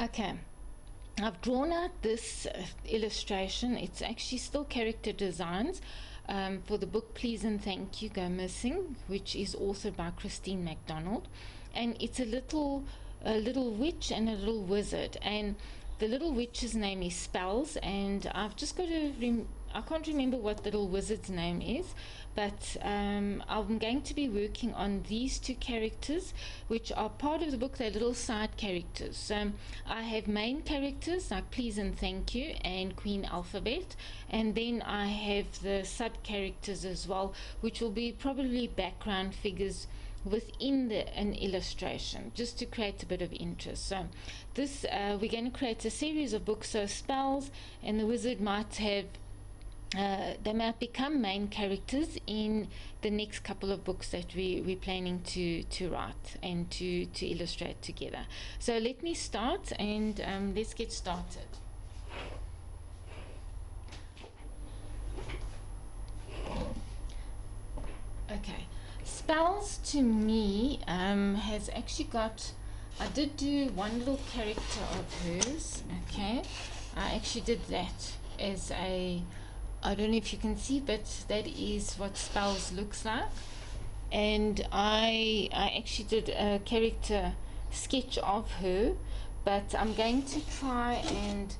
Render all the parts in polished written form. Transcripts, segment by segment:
Okay, I've drawn out this illustration. It's actually still character designs for the book Please and Thank You Go Missing, which is authored by Christine McDonald, and it's a little witch and a little wizard, and the little witch's name is Spells, and I've just got to I can't remember what the little wizard's name is, but I'm going to be working on these two characters, which are part of the book. They're little side characters. I have main characters like Please and Thank You and Queen Alphabet, and then I have the sub characters as well, which will be probably background figures within an illustration, just to create a bit of interest. So this we're going to create a series of books. So Spells and the wizard might have they might become main characters in the next couple of books that we're planning to write and to illustrate together. So let me start, and let's get started. Okay, Spells to me has actually got, I did do one little character of hers. Okay, I actually did that as a, I don't know if you can see, but that is what Spells looks like. And I actually did a character sketch of her, but I'm going to try and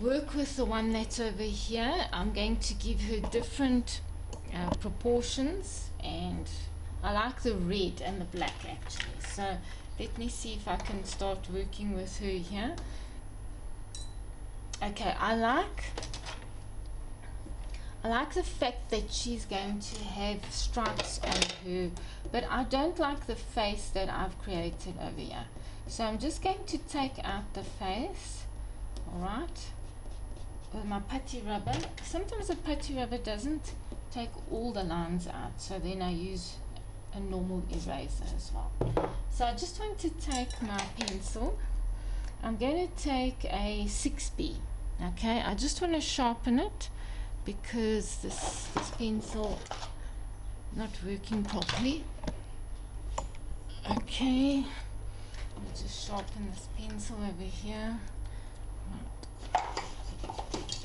work with the one that's over here. I'm going to give her different proportions, and I like the red and the black actually. So let me see if I can start working with her here. Okay, I like the fact that she's going to have stripes on her, but I don't like the face that I've created over here. So I'm just going to take out the face, alright, with my putty rubber. Sometimes the putty rubber doesn't take all the lines out, so then I use a normal eraser as well. So I just want to take my pencil. I'm going to take a 6B. Okay, I just want to sharpen it, because this pencil not working properly. Okay, I'll just sharpen this pencil over here.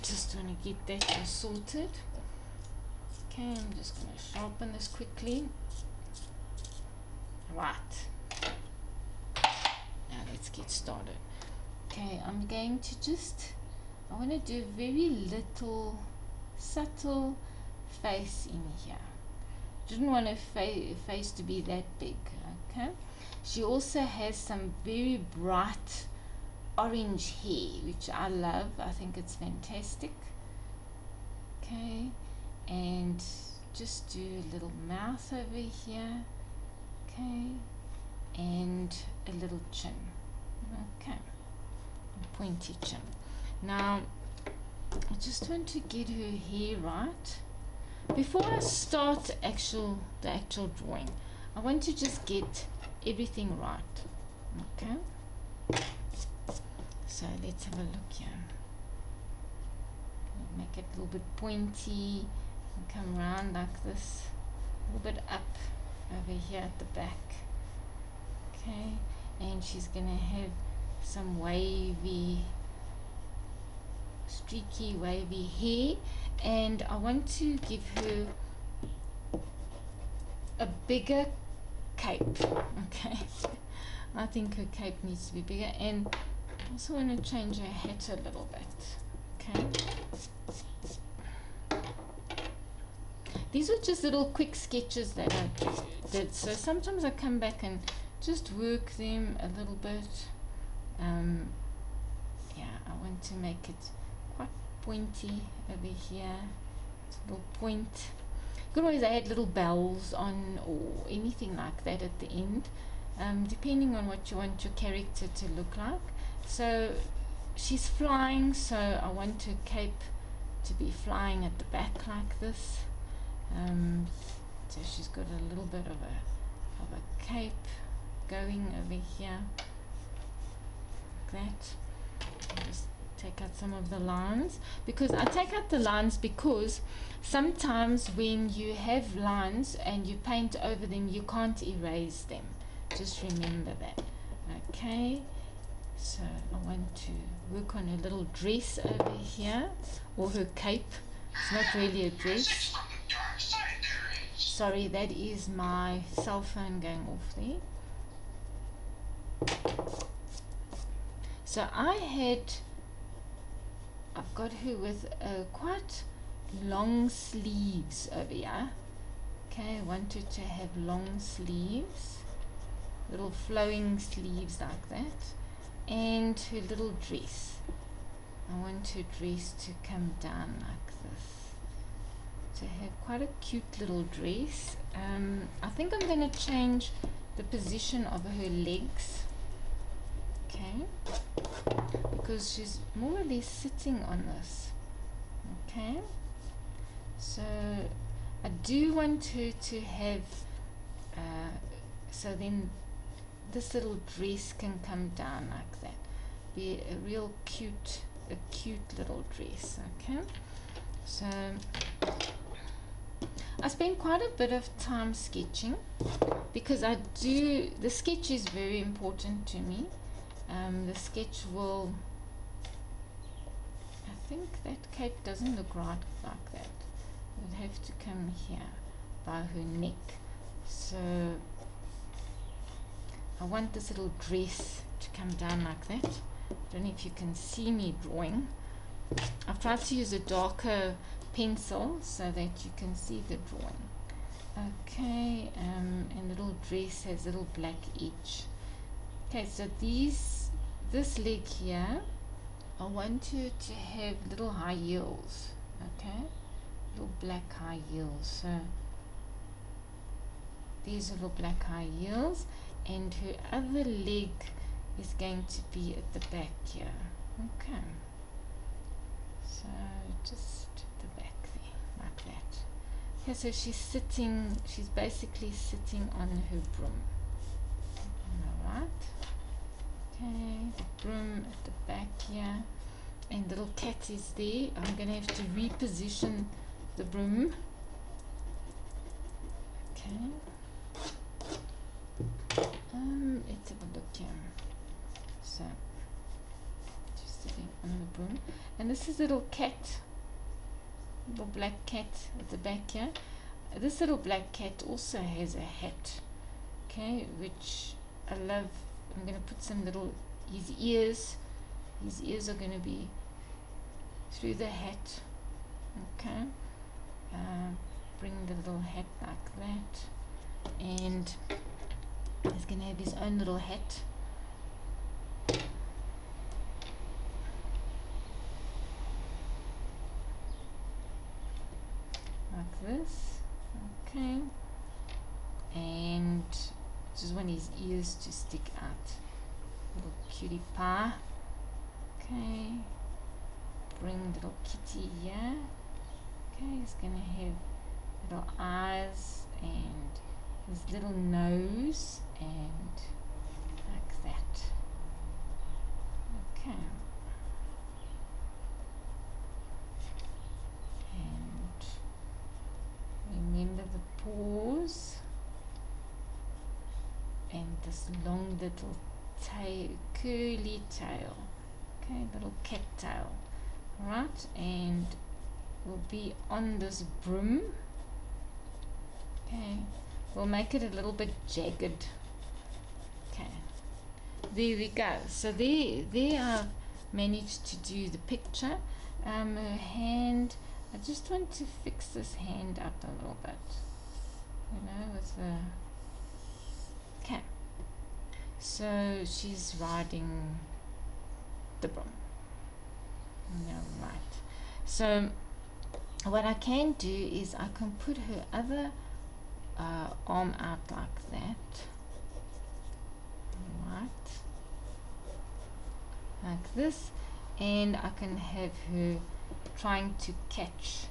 Just want to get that all sorted. Okay, I'm just going to sharpen this quickly. Right, now let's get started. Okay, I'm going to just, I want to do very little subtle face in here. Didn't want her face to be that big. Okay, she also has some very bright orange hair, which I love. I think it's fantastic. Okay, and just do a little mouth over here. Okay, and a little chin. Okay, a pointy chin. Now I just want to get her hair right. Before I start the actual drawing, I want to just get everything right. Okay, so let's have a look here. Make it a little bit pointy and come around like this, a little bit up over here at the back. Okay, and she's gonna have some wavy, streaky, wavy hair, and I want to give her a bigger cape. Okay, I think her cape needs to be bigger, and I also want to change her hat a little bit. Okay, these were just little quick sketches that I did, so sometimes I come back and just work them a little bit. Yeah, I want to make it quite pointy over here. It's a little point. You could always add little bells on or anything like that at the end, depending on what you want your character to look like. So she's flying, so I want her cape to be flying at the back like this. So she's got a little bit of a cape going over here like that. I'll just take out some of the lines, because I take out the lines because sometimes when you have lines and you paint over them, you can't erase them. Just remember that. Okay, So I want to work on her little dress over here, or her cape. It's not really a dress. Sorry, that is my cell phone going off there. So I've got her with quite long sleeves over here. Okay, I want her to have long sleeves, little flowing sleeves like that, and her little dress. I want her dress to come down like this, to have quite a cute little dress. I think I'm going to change the position of her legs, okay, because she's more or less sitting on this. Okay, so I do want her to have so then this little dress can come down like that, be a real cute little dress. Okay, so I spend quite a bit of time sketching because the sketch is very important to me. The sketch will, I think that cape doesn't look right like that. It would have to come here by her neck. So I want this little dress to come down like that. I don't know if you can see me drawing. I've tried to use a darker pencil so that you can see the drawing. Okay, and little dress has little black edge. Okay, so this leg here, I want her to have little high heels. Okay, little black high heels. So these little black high heels, and her other leg is going to be at the back here. Okay, so just the back there like that. Okay, so she's basically sitting on her broom. Alright, okay, the broom at the back here, and little cat is there. I'm going to have to reposition the broom. Okay, let's have a look here. So she's sitting on the broom, and this is little cat, little black cat at the back here. This little black cat also has a hat, okay, which I love. I'm going to put some his ears are going to be through the hat. Okay, bring the little hat like that, and he's going to have his own little hat. Like this. Okay, and just want his ears to stick out. Little cutie pie. Okay, bring little kitty here. Okay, he's gonna have little eyes and his little nose, and like that. Okay, and remember the paws and this long little tail, curly tail. Okay, little cat tail. Right, and we'll be on this broom. Okay, we'll make it a little bit jagged. Okay, there we go. So there I've managed to do the picture. Her hand, I just want to fix this hand up a little bit, you know, with the, okay, so she's riding the broom. Right, so what I can do is I can put her other arm out like that, right, like this, and I can have her trying to catch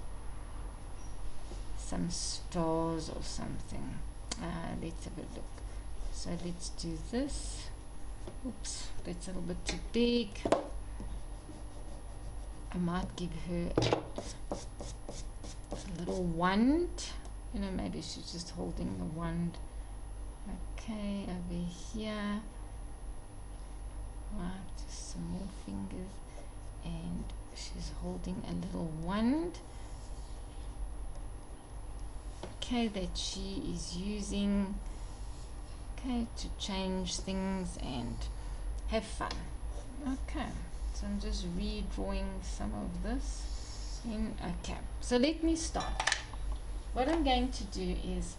some stars or something. Let's have a look. So let's do this. Oops, that's a little bit too big. I might give her a little wand. You know, maybe she's just holding the wand. Okay, over here. Right, just some more fingers, and she's holding a little wand, okay, that she is using, okay, to change things and have fun. Okay, so I'm just redrawing some of this in. Okay, so let me start. What I'm going to do is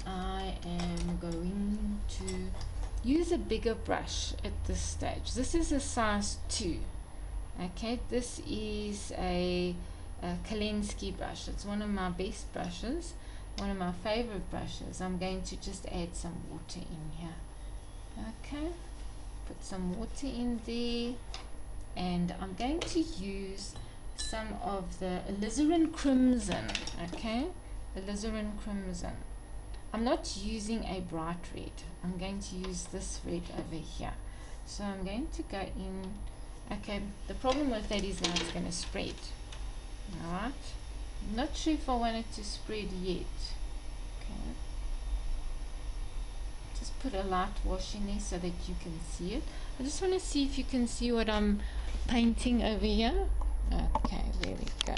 I am going to use a bigger brush at this stage. This is a size 2. Okay, this is a Kalensky brush. It's one of my best brushes, one of my favorite brushes. I'm going to just add some water in here. Okay, put some water in there, and I'm going to use some of the alizarin crimson. Okay, alizarin crimson. I'm not using a bright red. I'm going to use this red over here. So I'm going to go in. Okay, the problem with that is now it's going to spread. Alright, I'm not sure if I want it to spread yet. Okay, just put a light wash in there so that you can see it. I just want to see if you can see what I'm painting over here. Okay, there we go.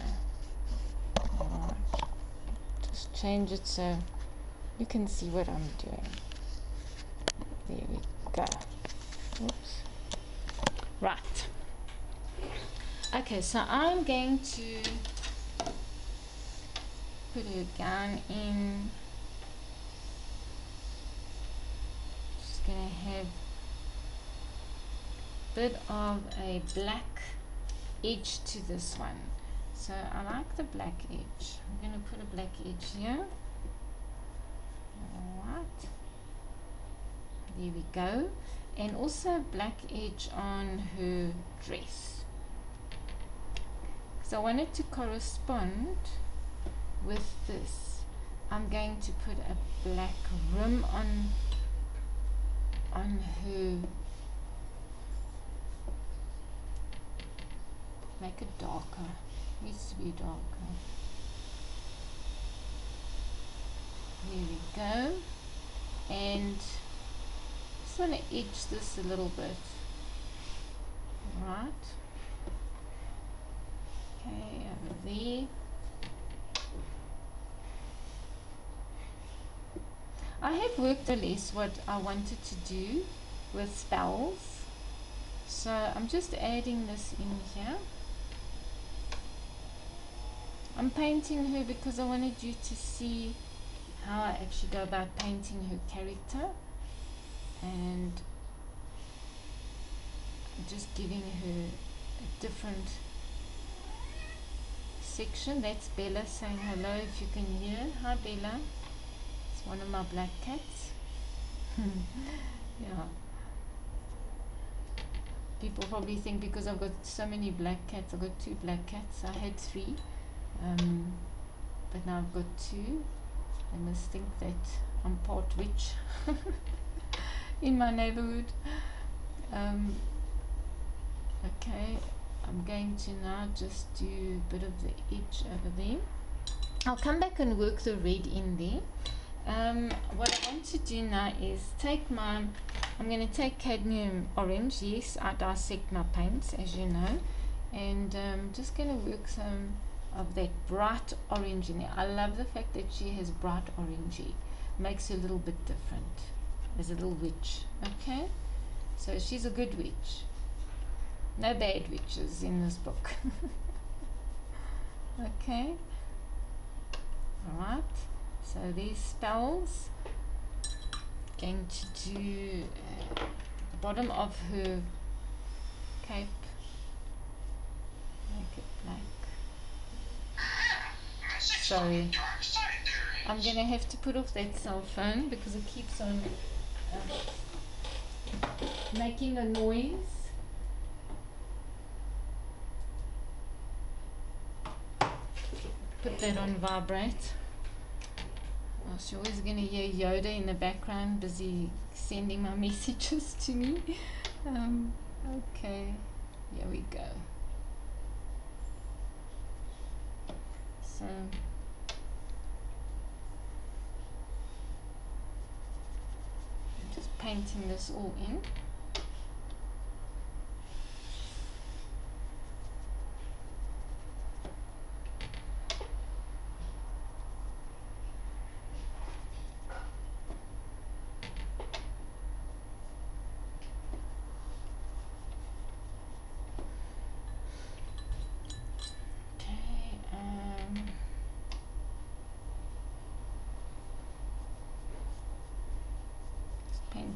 Alright, just change it so you can see what I'm doing. There we go. Oops. Right. Okay, so I'm going to put her gown in. Just going to have a bit of a black edge to this one. So I like the black edge. I'm going to put a black edge here. Alright. There we go. And also a black edge on her dress. So I want it to correspond with this. I'm going to put a black rim on her. Make it darker. It needs to be darker. There we go. And just want to edge this a little bit. Right. Okay, over there. I have worked at least what I wanted to do with spells. So I'm just adding this in here. I'm painting her because I wanted you to see how I actually go about painting her character, and just giving her a different section. That's Bella saying hello, if you can hear. Hi Bella. It's one of my black cats. Yeah. People probably think because I've got so many black cats, I've got 2 black cats. I had 3, but now I've got 2. They must think that I'm part witch in my neighborhood. Okay, I'm going to now just do a bit of the edge over there. I'll come back and work the red in there. What I want to do now is take my, I'm going to take cadmium orange. Yes, I dissect my paints, as you know, and just going to work some of that bright orange in there. I love the fact that she has bright orangey. Makes her a little bit different as a little witch. Okay, so she's a good witch. No bad witches in this book. Okay, alright, so these spells, going to do the bottom of her cape, make it black. Sorry, I'm gonna have to put off that cell phone because it keeps on making a noise. Put that on vibrate. Oh, you're always gonna hear Yoda in the background busy sending my messages to me. Okay, here we go. So I'm just painting this all in.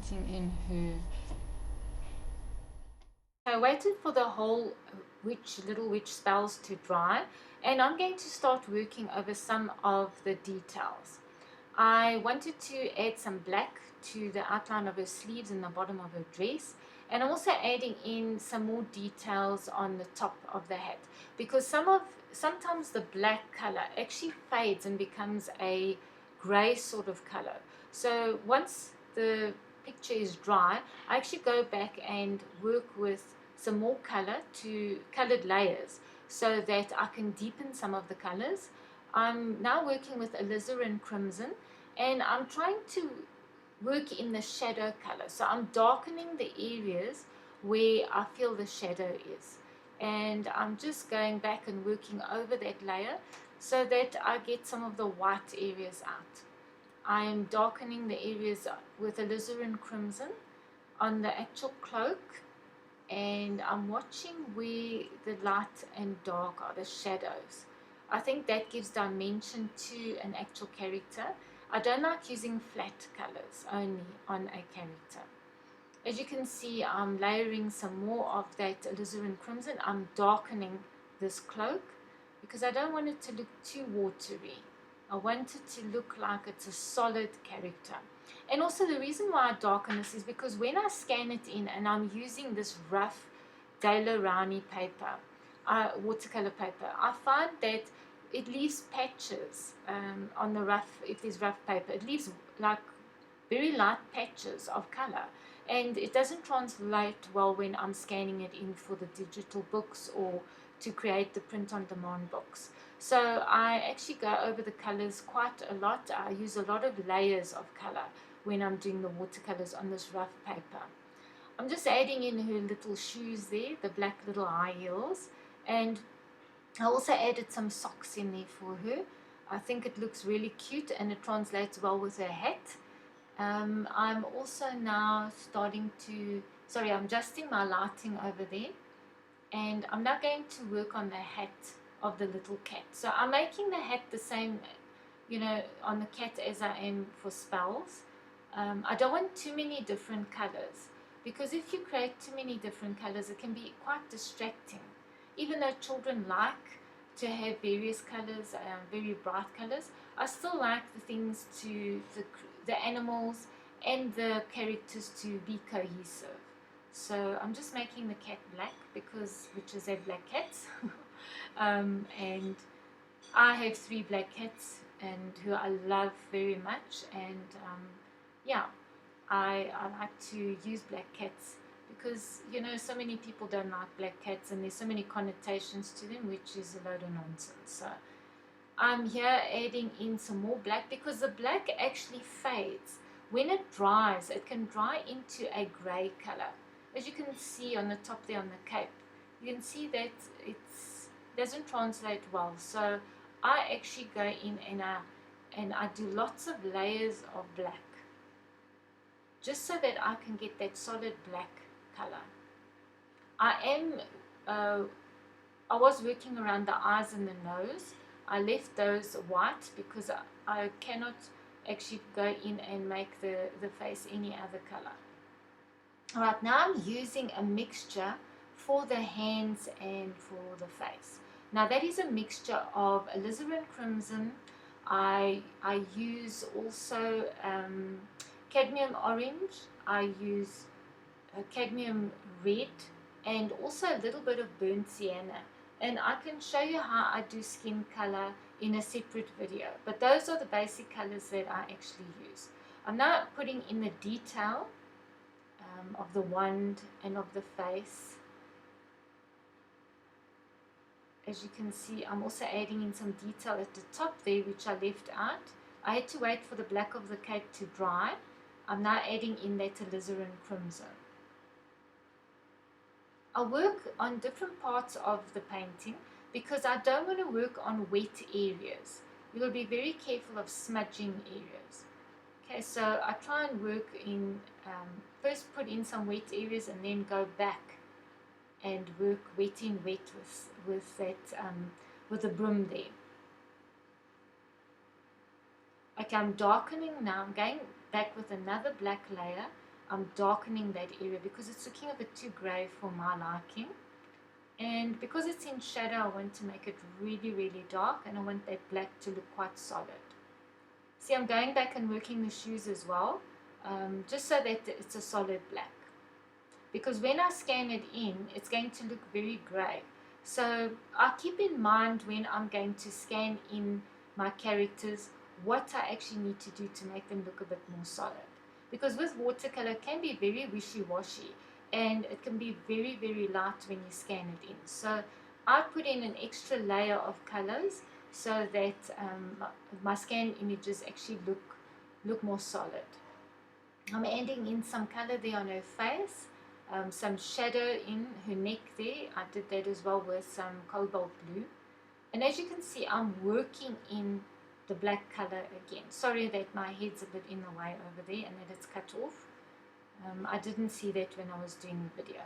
painting in her. I waited for the whole little witch spells to dry, and I'm going to start working over some of the details. I wanted to add some black to the outline of her sleeves and the bottom of her dress, and I'm also adding in some more details on the top of the hat, because sometimes the black color actually fades and becomes a gray sort of color. So once the picture is dry, I actually go back and work with some more colored layers so that I can deepen some of the colors. I'm now working with alizarin crimson, and I'm trying to work in the shadow color. So I'm darkening the areas where I feel the shadow is, and I'm just going back and working over that layer so that I get some of the white areas out. I am darkening the areas with alizarin crimson on the actual cloak, and I'm watching where the light and dark are, the shadows. I think that gives dimension to an actual character. I don't like using flat colors only on a character. As you can see, I'm layering some more of that alizarin crimson. I'm darkening this cloak because I don't want it to look too watery. I want it to look like it's a solid character. And also the reason why I darken this is because when I scan it in, and I'm using this rough Daler Rowney paper, watercolor paper, I find that it leaves patches on the rough, if there's rough paper, it leaves like very light patches of color, and it doesn't translate well when I'm scanning it in for the digital books or to create the print-on-demand books. So I actually go over the colors quite a lot. I use a lot of layers of color when I'm doing the watercolors on this rough paper. I'm just adding in her little shoes there, the black little high heels, and I also added some socks in there for her. I think it looks really cute and it translates well with her hat. I'm also now I'm adjusting my lighting over there, and I'm now going to work on the hat of the little cat. So I'm making the hat the same, on the cat as I am for spells. I don't want too many different colors, because if you create too many different colors, it can be quite distracting. Even though children like to have various colors, very bright colors, I still like the things the animals and the characters to be cohesive. So I'm just making the cat black which is a black cat. And I have 3 black cats and who I love very much, and I like to use black cats because so many people don't like black cats, and there's so many connotations to them, which is a load of nonsense. So I'm here adding in some more black because the black actually fades. When it dries, it can dry into a grey color. As you can see on the top there on the cape, you can see that it doesn't translate well. So I actually go in and I do lots of layers of black, just so that I can get that solid black color. I was working around the eyes and the nose. I left those white because I cannot actually go in and make the face any other color. Alright, now I'm using a mixture for the hands and for the face. Now that is a mixture of alizarin crimson. I use also cadmium orange. I use cadmium red, and also a little bit of burnt sienna. And I can show you how I do skin color in a separate video, but those are the basic colors that I actually use. I'm now putting in the detail of the wand and of the face. As you can see, I'm also adding in some detail at the top there, which I left out. I had to wait for the black of the cape to dry. I'm now adding in that alizarin crimson. I work on different parts of the painting because I don't want to work on wet areas. You will be very careful of smudging areas. Okay, so I try and work in, first put in some wet areas and then go back and work wet in wet with that, with the broom there. Okay, I'm darkening now. I'm going back with another black layer. I'm darkening that area because it's looking a bit too grey for my liking. And because it's in shadow, I want to make it really, really dark, and I want that black to look quite solid. See, I'm going back and working the shoes as well, just so that it's a solid black. Because when I scan it in, it's going to look very grey. So I keep in mind when I'm going to scan in my characters what I actually need to do to make them look a bit more solid. Because with watercolor, it can be very wishy-washy, and it can be very, very light when you scan it in. So I put in an extra layer of colors so that my scan images actually look more solid. I'm adding in some color there on her face, some shadow in her neck there. I did that as well with some cobalt blue. And as you can see, I'm working in the black color again. Sorry that my head's a bit in the way over there and that it's cut off. I didn't see that when I was doing the video.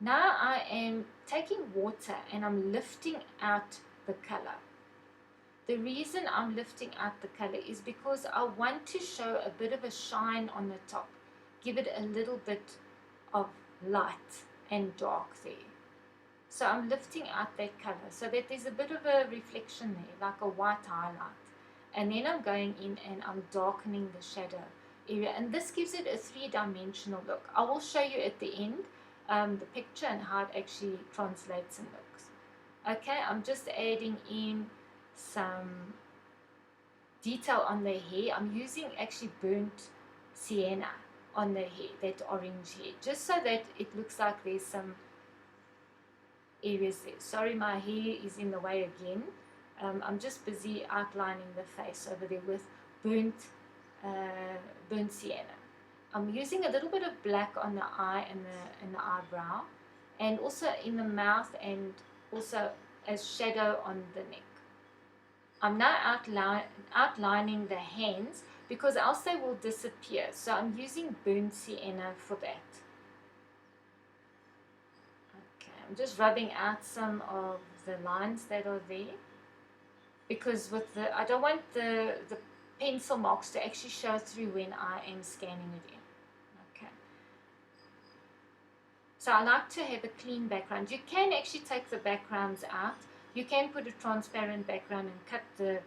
Now I am taking water and I'm lifting out the color. The reason I'm lifting out the color is because I want to show a bit of a shine on the top. Give it a little bit of light and dark there. So I'm lifting out that color so that there's a bit of a reflection there, like a white highlight. And then I'm going in and I'm darkening the shadow area. And this gives it a three-dimensional look. I will show you at the end the picture and how it actually translates and looks. Okay, I'm just adding in some detail on the hair. I'm using actually burnt sienna on the hair, that orange hair, just so that it looks like there's some areas there. Sorry, my hair is in the way again. I'm just busy outlining the face over there with burnt sienna. I'm using a little bit of black on the eye and the eyebrow, and also in the mouth, and also as shadow on the neck. I'm now outlining the hands because else they will disappear. So I'm using burnt sienna for that. Okay, I'm just rubbing out some of the lines that are there because I don't want the pencil marks to actually show through when I am scanning it in. Okay. So I like to have a clean background. You can actually take the backgrounds out. You can put a transparent background and cut the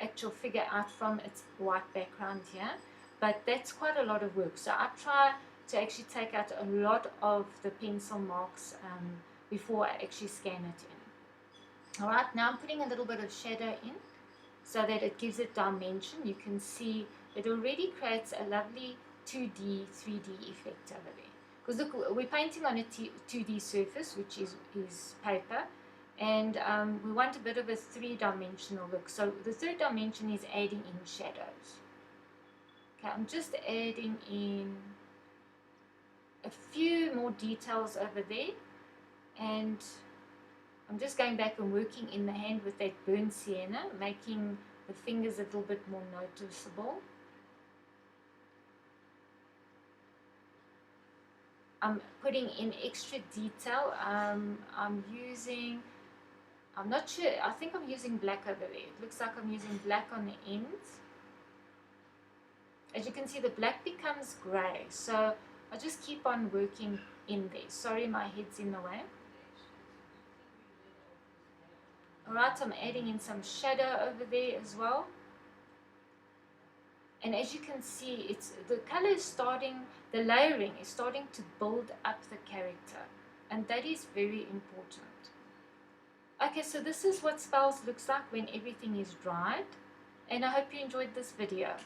actual figure out from its white background here, but that's quite a lot of work. So I try to actually take out a lot of the pencil marks before I actually scan it in. Alright, now I'm putting a little bit of shadow in so that it gives it dimension. You can see it already creates a lovely 2D, 3D effect over there. Because look, we're painting on a 2D surface, which is paper, and we want a bit of a three-dimensional look. So the third dimension is adding in shadows. Okay, I'm just adding in a few more details over there, and I'm just going back and working in the hand with that burnt sienna, making the fingers a little bit more noticeable. I'm putting in extra detail. I'm not sure, I think I'm using black over there. It looks like I'm using black on the ends. As you can see, the black becomes grey, so I just keep on working in there. Sorry, my head's in the way. Alright, I'm adding in some shadow over there as well. And as you can see, the color is starting, the layering is starting to build up the character. And that is very important. Okay, so this is what Spells looks like when everything is dried. And I hope you enjoyed this video.